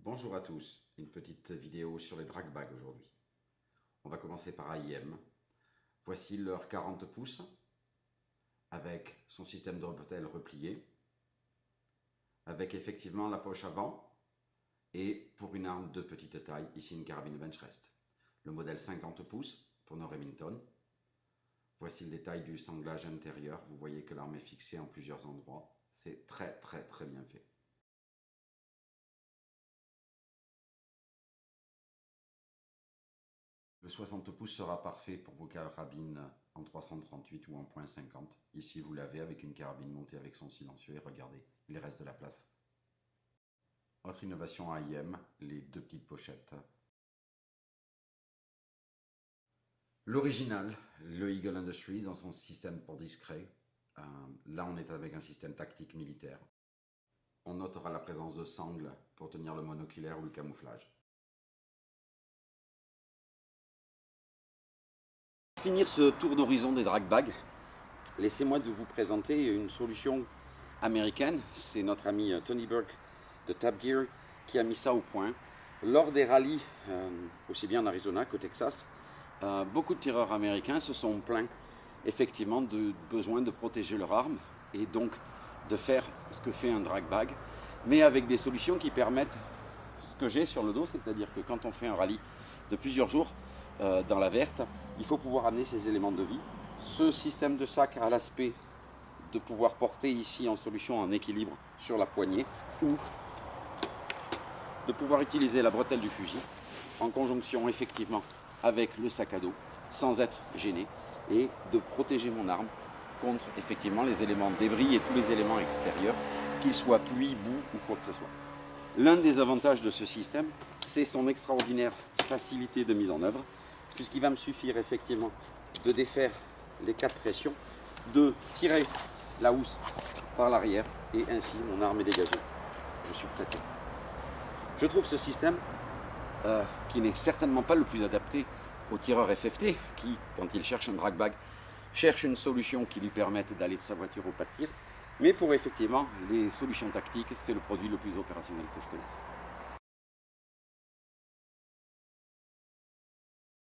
Bonjour à tous, une petite vidéo sur les drag bags aujourd'hui. On va commencer par AIM. Voici leur 40 pouces avec son système de bretelles replié, avec effectivement la poche avant et pour une arme de petite taille, ici une carabine bench rest. Le modèle 50 pouces pour nos Remington. Voici le détail du sanglage intérieur. Vous voyez que l'arme est fixée en plusieurs endroits. C'est très bien fait. Le 60 pouces sera parfait pour vos carabines en 338 ou en .50. Ici, vous l'avez avec une carabine montée avec son silencieux et regardez, il reste de la place. Autre innovation AIM, les deux petites pochettes. L'original, le Eagle Industries dans son système pour discret. Là, on est avec un système tactique militaire. On notera la présence de sangles pour tenir le monoculaire ou le camouflage. Pour finir ce tour d'horizon des drag bags, laissez-moi de vous présenter une solution américaine. C'est notre ami Tony Burke de Tab Gear qui a mis ça au point. Lors des rallyes, aussi bien en Arizona qu'au Texas, beaucoup de tireurs américains se sont plaints effectivement de besoin de protéger leur arme et donc de faire ce que fait un drag bag, mais avec des solutions qui permettent ce que j'ai sur le dos, c'est-à-dire que quand on fait un rallye de plusieurs jours dans la verte, il faut pouvoir amener ces éléments de vie. Ce système de sac a l'aspect de pouvoir porter ici en solution en équilibre sur la poignée ou de pouvoir utiliser la bretelle du fusil en conjonction effectivement avec le sac à dos sans être gêné et de protéger mon arme contre effectivement les éléments de débris et tous les éléments extérieurs, qu'ils soient pluie, boue ou quoi que ce soit. L'un des avantages de ce système, c'est son extraordinaire facilité de mise en œuvre, puisqu'il va me suffire effectivement de défaire les 4 pressions, de tirer la housse par l'arrière et ainsi mon arme est dégagée. Je suis prêt. Je trouve ce système qui n'est certainement pas le plus adapté aux tireurs FFT qui, quand ils cherchent un drag bag, cherchent une solution qui lui permette d'aller de sa voiture au pas de tir. Mais pour effectivement les solutions tactiques, c'est le produit le plus opérationnel que je connaisse.